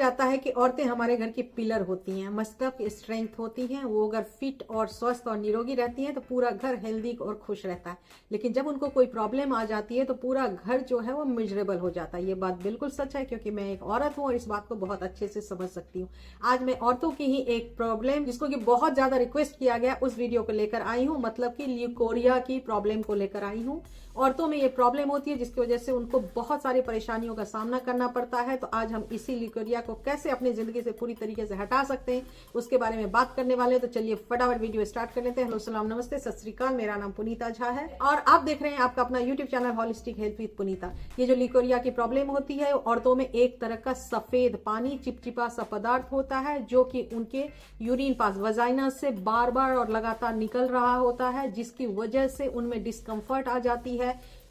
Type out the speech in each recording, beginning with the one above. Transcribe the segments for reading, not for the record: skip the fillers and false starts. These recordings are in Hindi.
जाता है कि औरतें हमारे घर की पिलर होती हैं, मस्तक स्ट्रेंथ होती हैं। वो अगर फिट और स्वस्थ और निरोगी रहती हैं तो पूरा घर हेल्दी और खुश रहता है। लेकिन जब उनको कोई प्रॉब्लम आ जाती है तो पूरा घर जो है वो मिजरेबल हो जाता है। ये बात बिल्कुल सच है, क्योंकि मैं एक औरत हूँ और इस बात को बहुत अच्छे से समझ सकती हूँ। आज मैं औरतों की ही एक प्रॉब्लम, जिसको कि बहुत ज्यादा रिक्वेस्ट किया गया, उस वीडियो को लेकर आई हूँ। मतलब कि ल्यूकोरिया की प्रॉब्लम को लेकर आई हूँ। औरतों में ये प्रॉब्लम होती है जिसकी वजह से उनको बहुत सारी परेशानियों का सामना करना पड़ता है। तो आज हम इसी ल्यूकोरिया को कैसे अपनी जिंदगी से पूरी तरीके से हटा सकते हैं उसके बारे में बात करने वाले हैं। तो चलिए फटाफट वीडियो स्टार्ट कर लेते हैं। हेलो, सलाम, नमस्ते, सत श्री अकाल। मेरा नाम पुनीता झा है और आप देख रहे हैं आपका अपना YouTube channel holistic health with Punita. ये जो ल्यूकोरिया की प्रॉब्लम होती है, औरतों में एक तरह का सफेद पानी, चिपचिपा सा पदार्थ होता है जो कि उनके यूरिन पास, वजाइना से बार बार और लगातार निकल रहा होता है, जिसकी वजह से उनमें डिस्कम्फर्ट आ जाती है,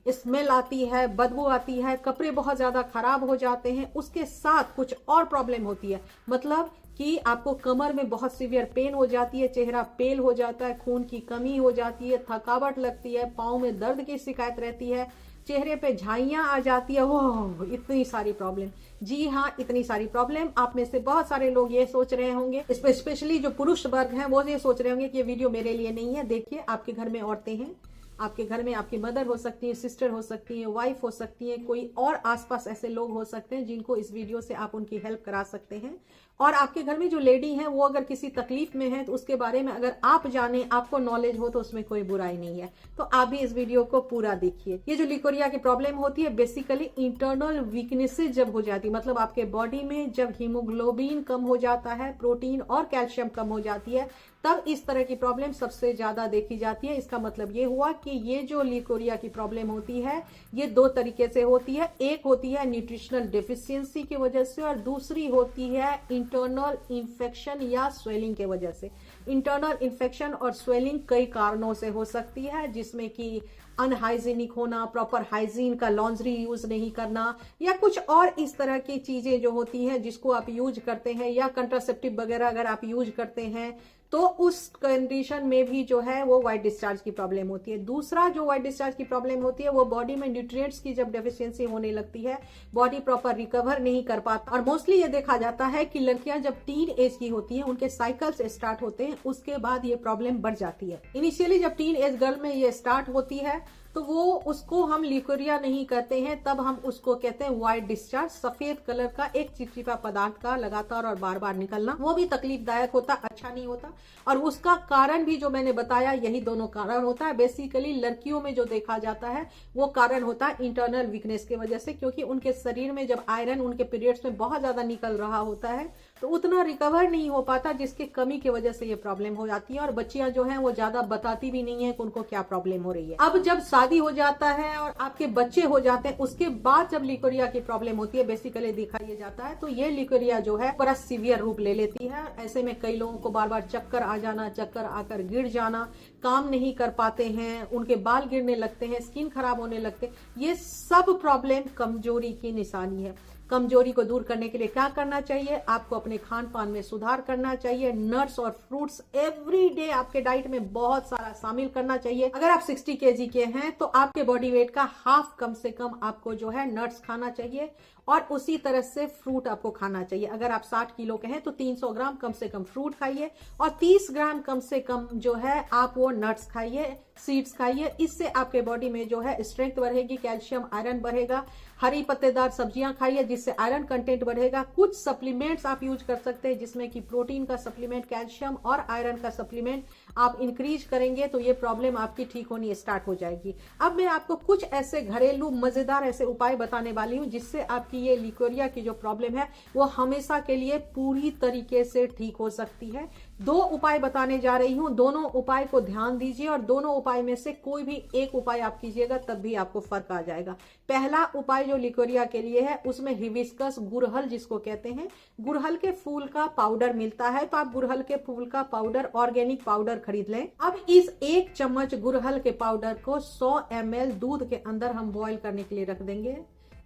स्मेल आती है, बदबू आती है, कपड़े बहुत ज्यादा खराब हो जाते हैं। उसके साथ कुछ और प्रॉब्लम होती है, मतलब कि आपको कमर में बहुत सीवियर पेन हो जाती है, चेहरा पेल हो जाता है, खून की कमी हो जाती है, थकावट लगती है, पाँव में दर्द की शिकायत रहती है, चेहरे पे झाइयां आ जाती है। ओह, इतनी सारी प्रॉब्लम। जी हाँ, इतनी सारी प्रॉब्लम। आप में से बहुत सारे लोग ये सोच रहे होंगे, स्पेशली जो पुरुष वर्ग हैं, वो ये सोच रहे होंगे कि ये वीडियो मेरे लिए नहीं है। देखिए, आपके घर में औरतें हैं, आपके घर में आपकी मदर हो सकती है, सिस्टर हो सकती है, वाइफ हो सकती है, कोई और आसपास ऐसे लोग हो सकते हैं जिनको इस वीडियो से आप उनकी हेल्प करा सकते हैं। और आपके घर में जो लेडी है वो अगर किसी तकलीफ में है तो उसके बारे में अगर आप जाने, आपको नॉलेज हो, तो उसमें कोई बुराई नहीं है। तो आप भी इस वीडियो को पूरा देखिए। ये जो ल्यूकोरिया की प्रॉब्लम होती है, बेसिकली इंटरनल वीकनेसेस जब हो जाती है, मतलब आपके बॉडी में जब हीमोग्लोबिन कम हो जाता है, प्रोटीन और कैल्शियम कम हो जाती है, तब इस तरह की प्रॉब्लम सबसे ज्यादा देखी जाती है। इसका मतलब ये हुआ कि ये जो ल्यूकोरिया की प्रॉब्लम होती है, ये दो तरीके से होती है। एक होती है न्यूट्रिशनल डेफिशिएंसी की वजह से और दूसरी होती है इंटरनल इन्फेक्शन या स्वेलिंग के वजह से। इंटरनल इन्फेक्शन और स्वेलिंग कई कारणों से हो सकती है, जिसमें कि अनहाइजीनिक होना, प्रॉपर हाइजीन का लॉन्ड्री यूज नहीं करना, या कुछ और इस तरह की चीजें जो होती हैं जिसको आप यूज करते हैं, या कंट्रासेप्टिव वगैरह अगर आप यूज करते हैं, तो उस कंडीशन में भी जो है वो व्हाइट डिस्चार्ज की प्रॉब्लम होती है। दूसरा जो व्हाइट डिस्चार्ज की प्रॉब्लम होती है, वो बॉडी में न्यूट्रिएंट्स की जब डेफिशिएंसी होने लगती है, बॉडी प्रॉपर रिकवर नहीं कर पाता। और मोस्टली ये देखा जाता है कि लड़कियां जब टीन एज की होती हैं, उनके साइकिल्स स्टार्ट होते हैं, उसके बाद ये प्रॉब्लम बढ़ जाती है। इनिशियली जब टीन एज गर्ल में ये स्टार्ट होती है तो वो उसको हम ल्यूकोरिया नहीं कहते हैं, तब हम उसको कहते हैं व्हाइट डिस्चार्ज। सफेद कलर का एक चिपचिपा पदार्थ का लगातार और बार बार निकलना, वो भी तकलीफदायक होता, अच्छा नहीं होता। और उसका कारण भी जो मैंने बताया, यही दोनों कारण होता है। बेसिकली लड़कियों में जो देखा जाता है वो कारण होता है इंटरनल वीकनेस की वजह से, क्योंकि उनके शरीर में जब आयरन उनके पीरियड्स में बहुत ज्यादा निकल रहा होता है तो उतना रिकवर नहीं हो पाता, जिसके कमी की वजह से ये प्रॉब्लम हो जाती है। और बच्चियां जो हैं वो ज्यादा बताती भी नहीं है कि उनको क्या प्रॉब्लम हो रही है। अब जब शादी हो जाता है और आपके बच्चे हो जाते हैं, उसके बाद जब ल्यूकोरिया की प्रॉब्लम होती है, बेसिकली देखा ये जाता है, तो ये ल्यूकोरिया जो है बड़ा सीवियर रूप ले लेती है। ऐसे में कई लोगों को बार बार चक्कर आ जाना, चक्कर आकर गिर जाना, काम नहीं कर पाते हैं, उनके बाल गिरने लगते हैं, स्किन खराब होने लगते हैं। ये सब प्रॉब्लम कमजोरी की निशानी है। कमजोरी को दूर करने के लिए क्या करना चाहिए? आपको अपने खान पान में सुधार करना चाहिए। नट्स और फ्रूट्स एवरी डे आपके डाइट में बहुत सारा शामिल करना चाहिए। अगर आप 60 केजी के हैं तो आपके बॉडी वेट का हाफ कम से कम आपको जो है नट्स खाना चाहिए, और उसी तरह से फ्रूट आपको खाना चाहिए। अगर आप 60 किलो के हैं तो 300 ग्राम कम से कम फ्रूट खाइए, और 30 ग्राम कम से कम जो है आप वो नट्स खाइए, सीड्स खाइए। इससे आपके बॉडी में जो है स्ट्रेंथ बढ़ेगी, कैल्शियम आयरन बढ़ेगा। हरी पत्तेदार सब्जियां खाइए जिससे आयरन कंटेंट बढ़ेगा। कुछ सप्लीमेंट्स आप यूज कर सकते हैं, जिसमें कि प्रोटीन का सप्लीमेंट, कैल्शियम और आयरन का सप्लीमेंट आप इंक्रीज करेंगे तो ये प्रॉब्लम आपकी ठीक होनी स्टार्ट हो जाएगी। अब मैं आपको कुछ ऐसे घरेलू मजेदार ऐसे उपाय बताने वाली हूँ जिससे आपकी ये ल्यूकोरिया की जो प्रॉब्लम है वो हमेशा के लिए पूरी तरीके से ठीक हो सकती है। 2 उपाय बताने जा रही हूँ, दोनों उपाय को ध्यान दीजिए और दोनों उपाय में से कोई भी एक उपाय आप कीजिएगा तब भी आपको फर्क आ जाएगा। पहला उपाय जो ल्यूकोरिया के लिए है, उसमें हिबिस्कस, गुड़हल जिसको कहते हैं, गुड़हल के फूल का पाउडर मिलता है, तो आप गुड़हल के फूल का पाउडर, ऑर्गेनिक पाउडर खरीद लें। अब इस 1 चम्मच गुड़हल के पाउडर को 100 ml दूध के अंदर हम बॉईल करने के लिए रख देंगे।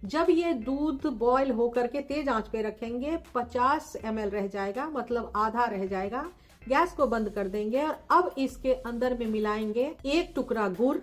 जब ये दूध बॉईल होकर के तेज आंच पे रखेंगे, 50 ml रह जाएगा, मतलब आधा रह जाएगा। गैस को बंद कर देंगे और अब इसके अंदर में मिलाएंगे 1 टुकड़ा गुड़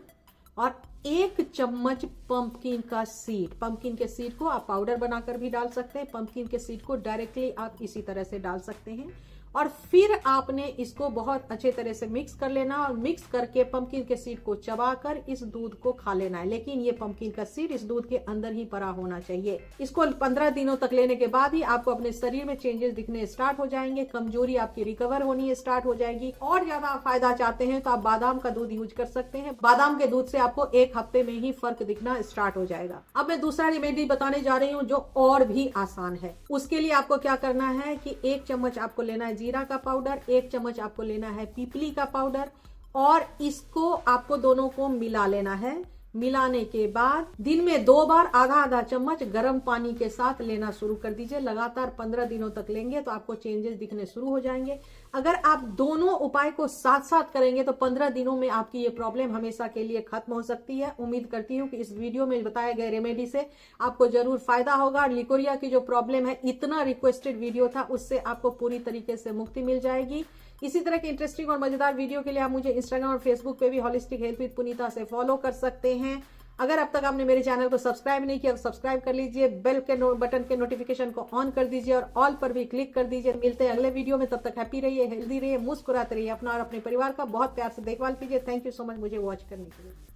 और 1 चम्मच पंपकिन का सीड। पंपकिन के सीड को आप पाउडर बनाकर भी डाल सकते हैं, पंपकिन के सीड को डायरेक्टली आप इसी तरह से डाल सकते हैं। और फिर आपने इसको बहुत अच्छे तरह से मिक्स कर लेना और मिक्स करके पंपकिन के सीड को चबाकर इस दूध को खा लेना है। लेकिन ये पंपकिन का सीड इस दूध के अंदर ही पड़ा होना चाहिए। इसको 15 दिनों तक लेने के बाद ही आपको अपने शरीर में चेंजेस दिखने स्टार्ट हो जाएंगे, कमजोरी आपकी रिकवर होनी स्टार्ट हो जाएगी। और ज्यादा फायदा चाहते हैं तो आप बादाम का दूध यूज कर सकते हैं। बादाम के दूध से आपको 1 हफ्ते में ही फर्क दिखना स्टार्ट हो जाएगा। अब मैं दूसरा रेमेडी बताने जा रही हूँ जो और भी आसान है। उसके लिए आपको क्या करना है कि 1 चम्मच आपको लेना है जीरा का पाउडर, 1 चम्मच आपको लेना है पीपली का पाउडर और इसको आपको दोनों को मिला लेना है। मिलाने के बाद दिन में 2 बार आधा आधा चम्मच गर्म पानी के साथ लेना शुरू कर दीजिए। लगातार 15 दिनों तक लेंगे तो आपको चेंजेस दिखने शुरू हो जाएंगे। अगर आप दोनों उपाय को साथ साथ करेंगे तो 15 दिनों में आपकी ये प्रॉब्लम हमेशा के लिए खत्म हो सकती है। उम्मीद करती हूँ कि इस वीडियो में बताए गए रेमेडी से आपको जरूर फायदा होगा। लिकोरिया की जो प्रॉब्लम है, इतना रिक्वेस्टेड वीडियो था, उससे आपको पूरी तरीके से मुक्ति मिल जाएगी। इसी तरह के इंटरेस्टिंग और मजेदार वीडियो के लिए आप मुझे इंस्टाग्राम और फेसबुक पे भी होलिस्टिक हेल्थ विद पुनीता से फॉलो कर सकते हैं। अगर अब तक आपने मेरे चैनल को सब्सक्राइब नहीं किया तो सब्सक्राइब कर लीजिए, बेल के बटन के नोटिफिकेशन को ऑन कर दीजिए और ऑल पर भी क्लिक कर दीजिए। मिलते हैं अगले वीडियो में, तब तक हैप्पी रहिए, हेल्दी रहिए, मुस्कुराते रहिए, अपना और अपने परिवार का बहुत प्यार से देखभाल कीजिए। थैंक यू सो मच मुझे वॉच करने के लिए।